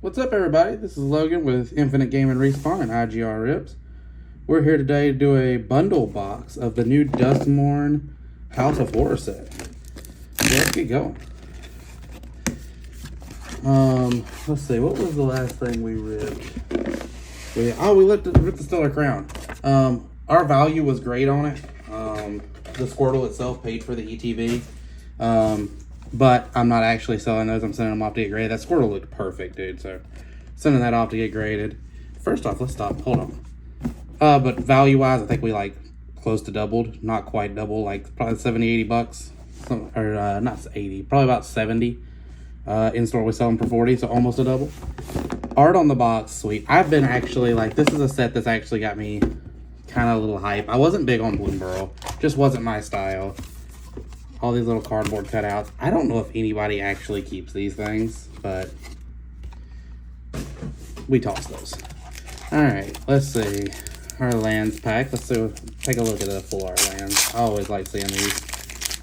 What's up, everybody? This is Logan with Infinite Gaming Respawn and IGR Rips. We're here today to do a bundle box of the new Duskmourn House of Horror set. So let's get going. Let's see, what was the last thing we ripped? We ripped the Stellar Crown. Our value was great on it. The Squirtle itself paid for the ETB. But I'm not actually selling those. I'm sending them off to get graded. That Squirtle looked perfect, dude. So sending that off to get graded. First off, let's stop. Hold on. But value-wise, I think we like close to doubled. Not quite double. Like probably 70, 80 bucks. Or not 80. Probably about 70. In store we sell them for 40. So almost a double. Art on the box, sweet. I've been actually like, this is a set that's actually got me kind of a little hype. I wasn't big on Bloomburrow. Just wasn't my style. All these little cardboard cutouts. I don't know if anybody actually keeps these things, but we toss those. Alright, let's see. Our lands pack. Let's take a look at the full art lands. I always like seeing these.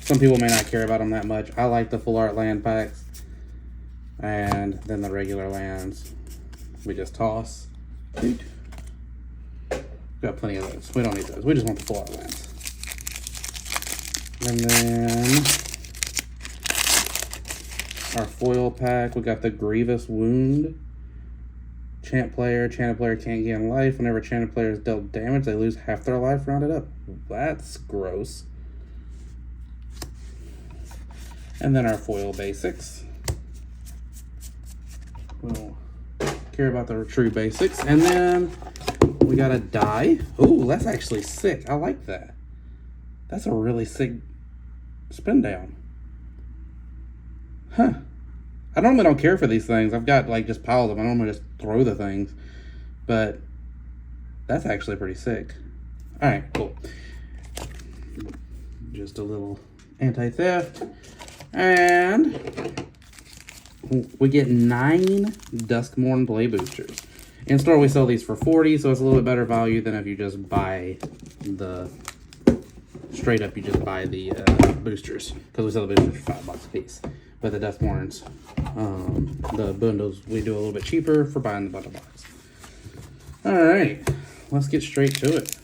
Some people may not care about them that much. I like the full art land packs. And then the regular lands we just toss. Dude. Got plenty of those. We don't need those. We just want the full art lands. And then our foil pack, we got the Grievous Wound. Enchanted player can't gain life. Whenever enchanted player is dealt damage, they lose half their life rounded up. That's gross. And then our foil basics. We'll care about the true basics. And then we got a die. Oh, that's actually sick. I like that. That's a really sick spin down. Huh. I normally don't care for these things. I've got like just piles of them. I normally just throw the things. But that's actually pretty sick. Alright, cool. Just a little anti-theft. And we get 9 Duskmourn Play boosters. In store we sell these for 40, so it's a little bit better value than if you just buy the straight up, you just buy the boosters, because we sell the boosters for $5 a piece. But the Duskmourns, the bundles, we do a little bit cheaper for buying the bundle box. All right, let's get straight to it.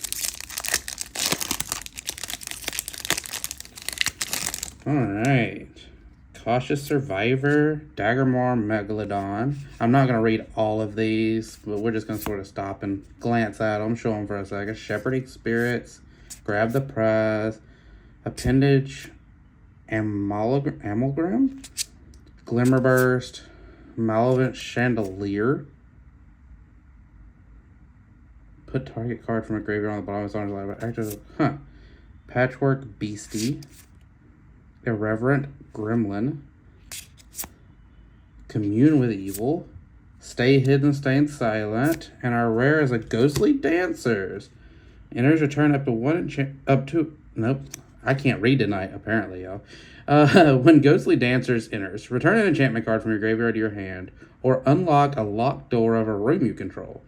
All right, Cautious Survivor, Daggermaw Megalodon. I'm not gonna read all of these, but we're just gonna sort of stop and glance at them, show them for a second. Shepherding Spirits. Grab the Prize, Appendage, Amalgam, Glimmerburst, Malevolent Chandelier. Put target card from a graveyard on the bottom of its arms. Active, Patchwork Beastie, Irreverent Gremlin, Commune with Evil, Stay Hidden, Stay Silent, and our rare is a Ghostly Dancers. Enters return up to nope. I can't read tonight, apparently, y'all. When Ghostly Dancers enters, return an enchantment card from your graveyard to your hand, or unlock a locked door of a room you control.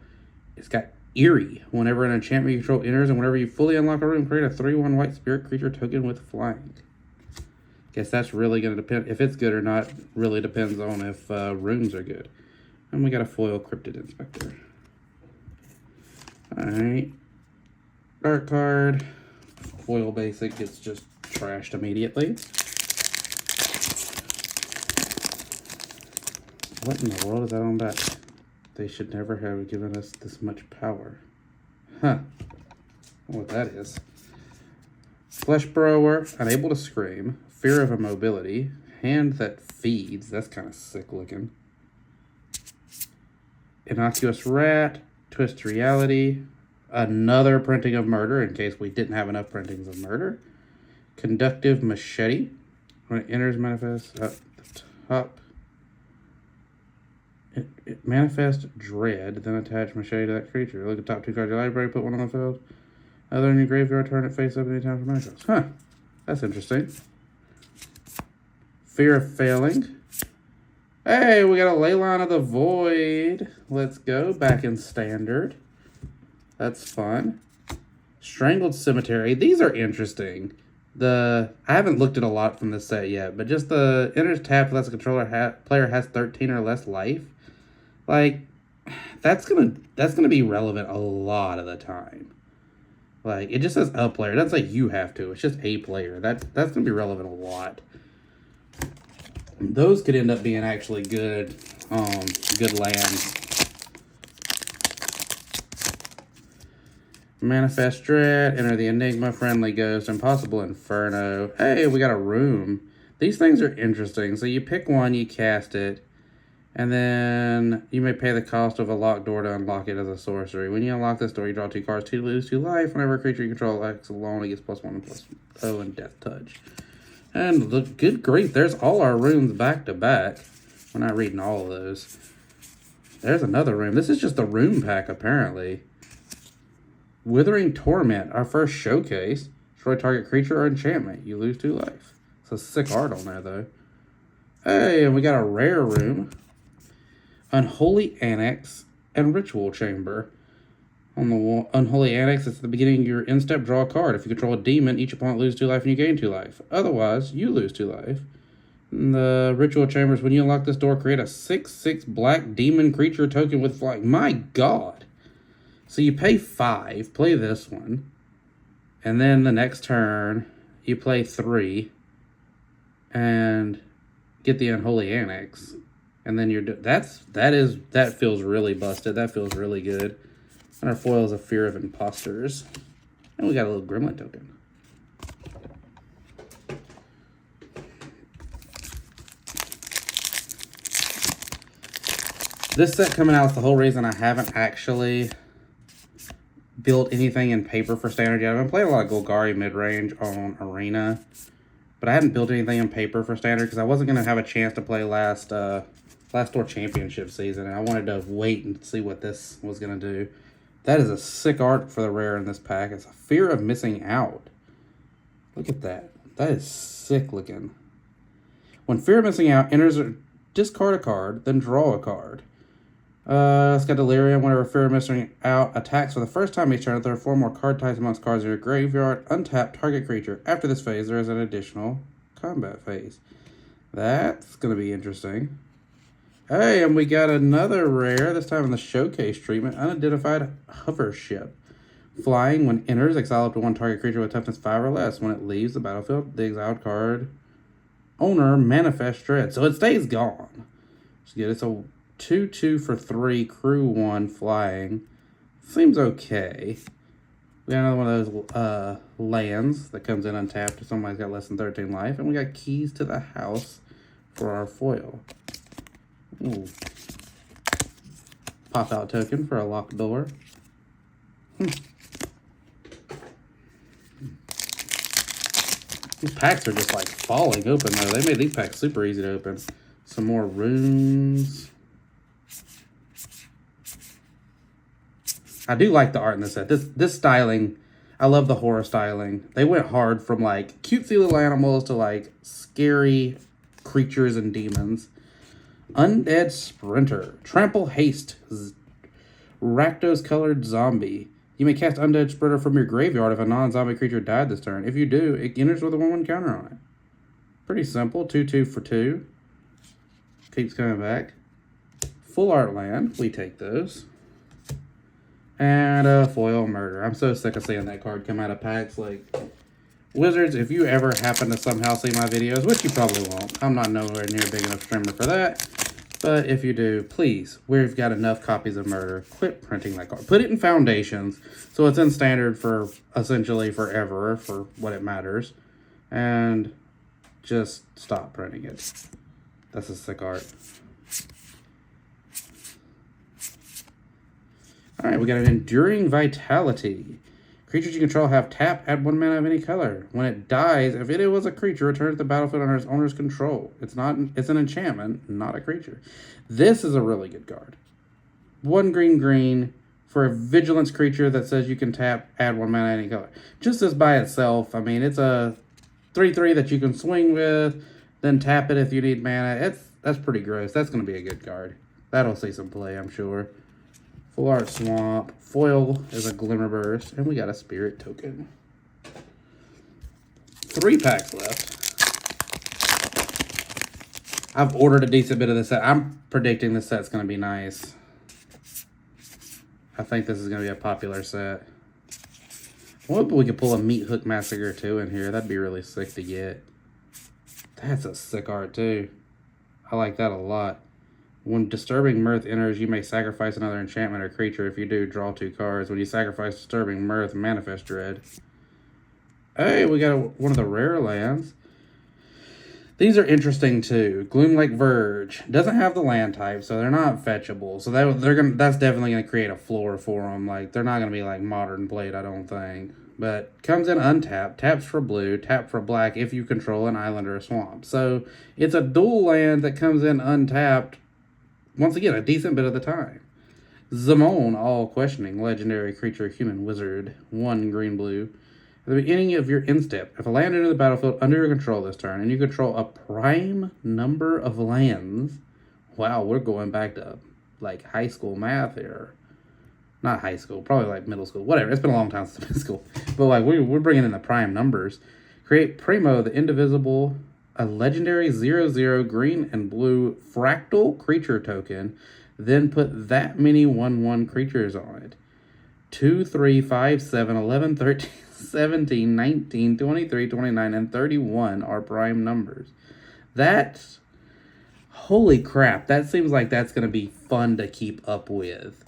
It's got Eerie. Whenever an enchantment you control enters, and whenever you fully unlock a room, create a 3/1 white spirit creature token with flying. Guess that's really going to depend. If it's good or not, really depends on if rooms are good. And we got a foil Cryptid Inspector. Alright. Dark card, foil basic gets just trashed immediately. What in the world is that on back? They should never have given us this much power. Huh. I don't know what that is. Flesh Burrower, unable to scream. Fear of immobility. Hand that feeds. That's kind of sick looking. Innocuous Rat. Twist Reality. Another printing of Murder, in case we didn't have enough printings of Murder. Conductive Machete. When it enters, manifests up the top. It manifests Dread, then attach Machete to that creature. Look at the top 2 cards of your library, put one on the field. Other in your graveyard, turn it face up anytime for mana cost. Huh, that's interesting. Fear of Failing. Hey, we got a Leyline of the Void. Let's go, back in Standard. That's fun. Strangled Cemetery. These are interesting. I haven't looked at a lot from this set yet, but just the enters tap lets a controller player has 13 or less life. Like, that's gonna be relevant a lot of the time. Like, it just says a player. It doesn't say you have to. It's just a player. That's gonna be relevant a lot. Those could end up being actually good lands. Manifest Dread, enter the Enigma, Friendly Ghost, Impossible Inferno. Hey, we got a room. These things are interesting. So you pick one, you cast it, and then you may pay the cost of a locked door to unlock it as a sorcery. When you unlock this door, you draw 2 cards, 2 lose 2 life. Whenever a creature you control acts alone, it gets +1 and +0 and Death Touch. And look, good grief, there's all our rooms back to back. We're not reading all of those. There's another room. This is just the room pack, apparently. Withering Torment, our first showcase. Destroy target creature or enchantment. You lose 2 life. It's a sick art on there, though. Hey, and we got a rare room. Unholy Annex and Ritual Chamber. On the wall, Unholy Annex, it's at the beginning of your end step, draw a card. If you control a demon, each opponent loses 2 life and you gain 2 life. Otherwise, you lose 2 life. And the Ritual Chambers, when you unlock this door, create a 6/6 black demon creature token with flying. My God! So you pay 5, play this one, and then the next turn you play 3 and get the Unholy Annex, and then that feels really busted. That feels really good. And our foil is a Fear of Imposters, and we got a little Gremlin token. This set coming out is the whole reason I haven't actually built anything in paper for Standard yet. I've been playing a lot of Golgari mid-range on Arena, but I hadn't built anything in paper for Standard because I wasn't going to have a chance to play last Tour Championship season, and I wanted to wait and see what this was going to do. That is a sick art for the rare in this pack. It's a Fear of Missing Out. Look at that. That is sick looking. When Fear of Missing Out enters, discard a card, then draw a card. It's got Delirium. Whenever Fear of Missing Out attacks for the first time each turn, there are 4 more card types amongst cards in your graveyard. Untap target creature. After this phase, there is an additional combat phase. That's going to be interesting. Hey, and we got another rare, this time in the showcase treatment. Unidentified Hover Ship. Flying, when enters, exile up to 1 target creature with toughness 5 or less. When it leaves the battlefield, the exiled card owner manifests Dread. So it stays gone. It's good. It's a 2/2 for 3, crew 1, flying. Seems okay. We got another one of those lands that comes in untapped if somebody's got less than 13 life. And we got Keys to the House for our foil. Ooh. Pop out token for a locked door. These packs are just like falling open though. They made these packs super easy to open. Some more runes. I do like the art in this set. This styling, I love the horror styling. They went hard from like cutesy little animals to like scary creatures and demons. Undead Sprinter. Trample Haste. Rakdos colored zombie. You may cast Undead Sprinter from your graveyard if a non-zombie creature died this turn. If you do, it enters with a 1/1 counter on it. Pretty simple. 2/2 for 2. Keeps coming back. Full art land. We take those. And a foil murder. I'm so sick of seeing that card come out of packs. Like, Wizards, if you ever happen to somehow see my videos, which you probably won't. I'm not nowhere near a big enough streamer for that. But if you do, please, we've got enough copies of Murder. Quit printing that card. Put it in Foundations, so it's in Standard for essentially forever, for what it matters. And just stop printing it. That's a sick art. Alright, we got an Enduring Vitality. Creatures you control have tap, add 1 mana of any color. When it dies, if it was a creature, return to the battlefield under its owner's control. It's an enchantment, not a creature. This is a really good card. 1 green for a vigilance creature that says you can tap, add 1 mana of any color. Just as by itself, I mean, it's a 3/3 that you can swing with, then tap it if you need mana. That's pretty gross. That's going to be a good card. That'll see some play, I'm sure. Full Art Swamp. Foil is a Glimmer Burst. And we got a Spirit Token. 3 packs left. I've ordered a decent bit of this set. I'm predicting this set's going to be nice. I think this is going to be a popular set. What if we could pull a Meat Hook Massacre 2 in here? That'd be really sick to get. That's a sick art, too. I like that a lot. When Disturbing Mirth enters, you may sacrifice another enchantment or creature. If you do, draw 2 cards. When you sacrifice Disturbing Mirth, manifest Dread. Hey, we got one of the rare lands. These are interesting too. Gloomlake Verge doesn't have the land type, so they're not fetchable. So that's definitely gonna create a floor for them. Like they're not gonna be like Modern Blade, I don't think. But comes in untapped, taps for blue, tap for black if you control an island or a swamp. So it's a dual land that comes in untapped. Once again, a decent bit of the time. Zamon, all questioning, legendary creature, human wizard, 1 green blue. At the beginning of your instep, if a land enters the battlefield under your control this turn, and you control a prime number of lands, wow, we're going back to like high school math here. Not high school, probably like middle school, whatever. It's been a long time since middle school. But like we're bringing in the prime numbers. Create Primo, the Indivisible, a legendary 0/0 green and blue fractal creature token, then put that many 1/1 creatures on it. 2, 3, 5, 7, 11, 13, 17, 19, 23, 29, and 31 are prime numbers. That's, holy crap, that seems like that's going to be fun to keep up with.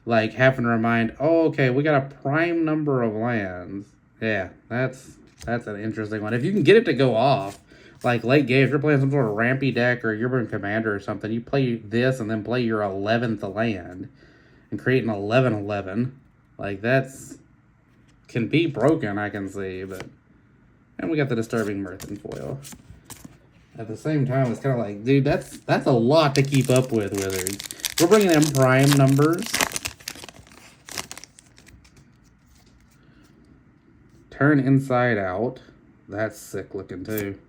Like, having to remind, oh, okay, we got a prime number of lands. Yeah, that's an interesting one. If you can get it to go off, like late game, if you're playing some sort of rampy deck or you're in Commander or something, you play this and then play your 11th land and create an 11/11. Like, that's can be broken, I can see, but... And we got the Disturbing Mirth in foil. At the same time, it's kind of like, dude, that's a lot to keep up with, Wizards. We're bringing in prime numbers. Turn Inside Out. That's sick looking, too.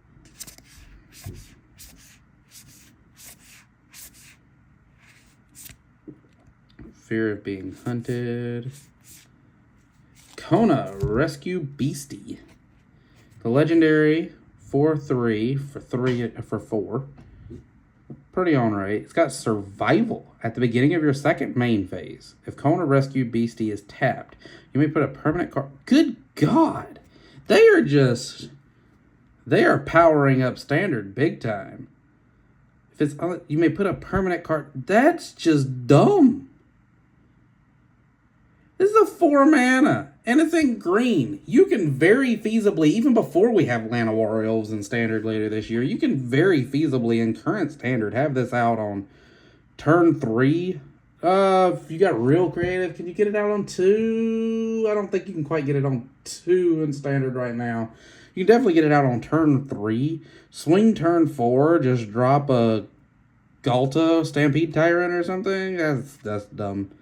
Fear of Being Hunted. Kona, Rescue Beastie. The legendary 4/3 for 4. Pretty on right. It's got survival at the beginning of your second main phase. If Kona Rescue Beastie is tapped, you may put a permanent card. Good God. They are powering up standard big time. If it's you may put a permanent card. That's just dumb. This is a 4 mana, and it's in green. You can very feasibly, even before we have Llanowar Elves in Standard later this year, you can very feasibly, in current Standard, have this out on turn 3. If you got real creative, can you get it out on 2? I don't think you can quite get it on 2 in Standard right now. You can definitely get it out on turn 3. Swing turn 4, just drop a Galta Stampede Tyrant or something. That's dumb.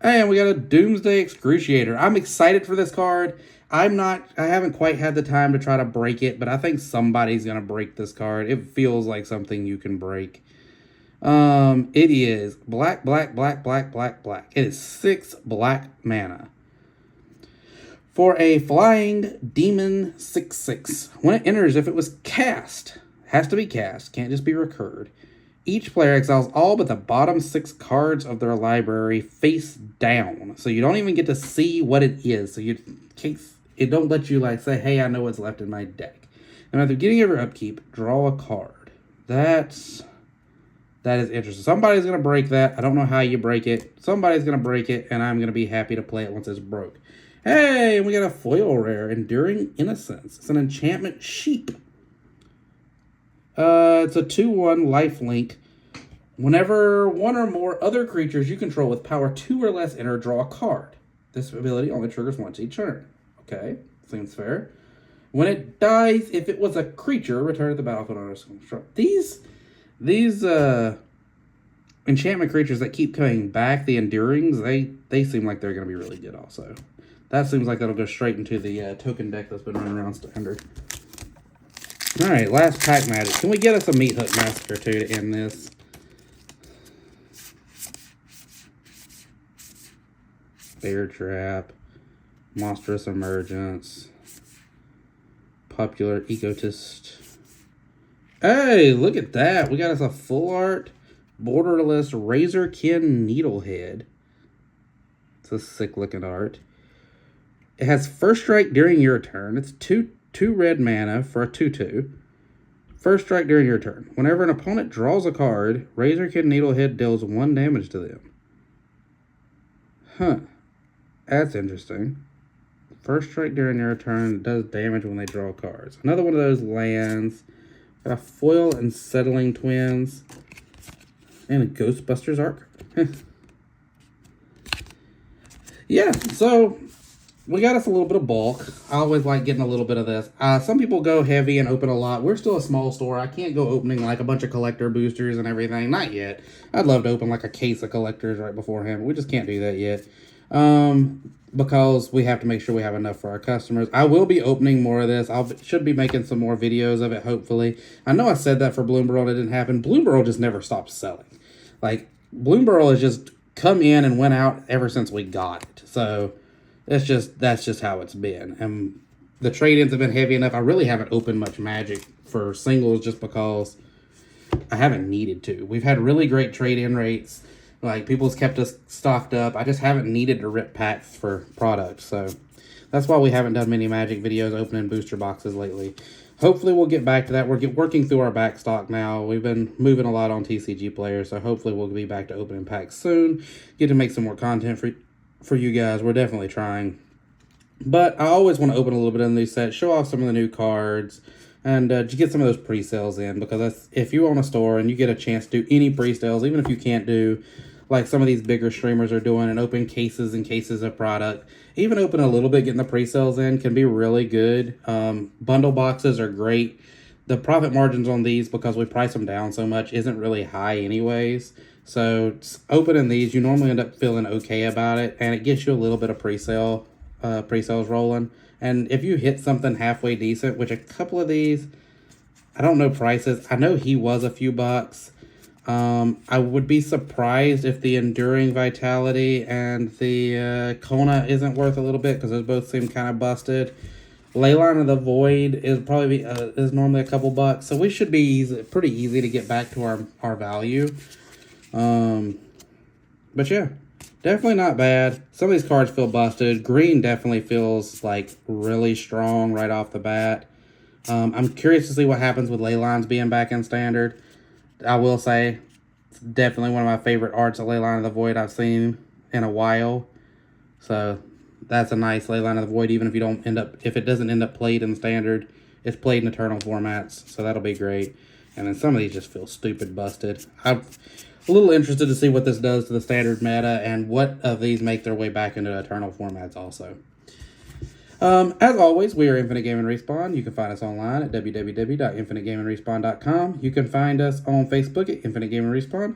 And we got a Doomsday Excruciator. I'm excited for this card. I haven't quite had the time to try to break it, but I think somebody's going to break this card. It feels like something you can break. It is black. It is 6 black mana. For a flying demon 6/6. When it enters, if it was cast, has to be cast, can't just be recurred. Each player exiles all but the bottom 6 cards of their library face down. So you don't even get to see what it is. So it don't let you like say, hey, I know what's left in my deck. And at the beginning of your upkeep, draw a card. That is interesting. Somebody's going to break that. I don't know how you break it. Somebody's going to break it, and I'm going to be happy to play it once it's broke. Hey, we got a foil rare, Enduring Innocence. It's an enchantment sheep. It's a 2/1 lifelink. Whenever one or more other creatures you control with power 2 or less enter, draw a card. This ability only triggers once each turn. Okay, seems fair. When it dies, if it was a creature, return to the battlefield under control. These enchantment creatures that keep coming back, the Endurings, they seem like they're going to be really good also. That seems like that'll go straight into the token deck that's been running around Standard. Alright, last pack magic. Can we get us a Meat Hook Massacre 2 to end this? Bear Trap. Monstrous Emergence. Popular Egotist. Hey, look at that. We got us a full art, borderless Razorkin Needlehead. It's a sick looking art. It has first strike during your turn. It's two red mana for a 2/2. First strike during your turn. Whenever an opponent draws a card, Razorkin Needlehead deals 1 damage to them. Huh. That's interesting. First strike during your turn does damage when they draw cards. Another one of those lands. Got a foil and Settling Twins. And a Ghostbusters Arc. Yeah, so we got us a little bit of bulk. I always like getting a little bit of this. Some people go heavy and open a lot. We're still a small store. I can't go opening like a bunch of collector boosters and everything. Not yet. I'd love to open like a case of collectors right beforehand, but we just can't do that yet. Because we have to make sure we have enough for our customers. I will be opening more of this. Should be making some more videos of it, hopefully. I know I said that for Bloomburrow and it didn't happen. Bloomburrow just never stopped selling. Like, Bloomburrow has just come in and went out ever since we got it. So that's just how it's been. And the trade-ins have been heavy enough. I really haven't opened much Magic for singles just because I haven't needed to. We've had really great trade-in rates. Like, people's kept us stocked up. I just haven't needed to rip packs for products. So that's why we haven't done many Magic videos opening booster boxes lately. Hopefully we'll get back to that. We're working through our back stock now. We've been moving a lot on TCGPlayer, so hopefully we'll be back to opening packs soon. Get to make some more content for you guys. We're definitely trying. But I always want to open a little bit of the new set, show off some of the new cards, and just get some of those pre-sales in. Because that's, if you own a store and you get a chance to do any pre-sales, even if you can't do like some of these bigger streamers are doing and open cases and cases of product, even open a little bit, getting the pre-sales in can be really good. Bundle boxes are great. The profit margins on these, because we price them down so much, isn't really high anyways. So opening these, you normally end up feeling okay about it, and it gets you a little bit of pre-sales rolling. And if you hit something halfway decent, which a couple of these, I don't know prices. I know he was a few bucks. I would be surprised if the Enduring Vitality and the Kona isn't worth a little bit, because those both seem kind of busted. Leyline of the Void is probably is normally a couple bucks, so we should be pretty easy to get back to our value. But yeah, definitely not bad. Some of these cards feel busted. Green definitely feels like really strong right off the bat. I'm curious to see what happens with Leylines being back in standard. I will say it's definitely one of my favorite arts of Leyline of the Void I've seen in a while. So that's a nice Leyline of the Void, even if it doesn't end up played in standard. It's played in Eternal formats, so that'll be great. And then some of these just feel stupid busted. I'm a little interested to see what this does to the standard meta and what of these make their way back into Eternal formats also. As always, we are Infinite Gaming Respawn. You can find us online at www.infinitegamingrespawn.com. You can find us on Facebook at Infinite Gaming Respawn.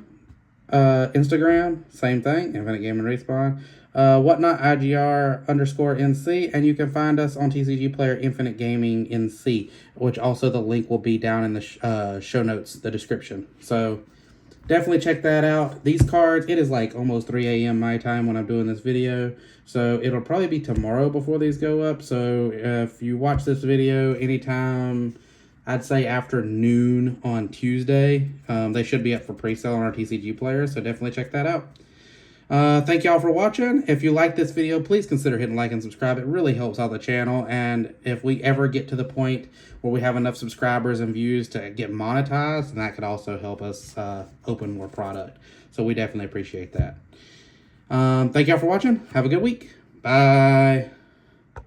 Instagram, same thing, Infinite Gaming Respawn. Whatnot, IGR_NC. And you can find us on TCGPlayer Infinite Gaming NC, which also the link will be down in the show notes, the description. So definitely check that out. These cards, it is like almost 3 a.m. my time when I'm doing this video. So it'll probably be tomorrow before these go up. So if you watch this video anytime, I'd say after noon on Tuesday, they should be up for pre-sale on our TCGPlayer. So definitely check that out. Thank y'all for watching. If you like this video, please consider hitting like and subscribe. It really helps out the channel. And if we ever get to the point where we have enough subscribers and views to get monetized, then that could also help us open more product. So we definitely appreciate that. Thank y'all for watching. Have a good week. Bye.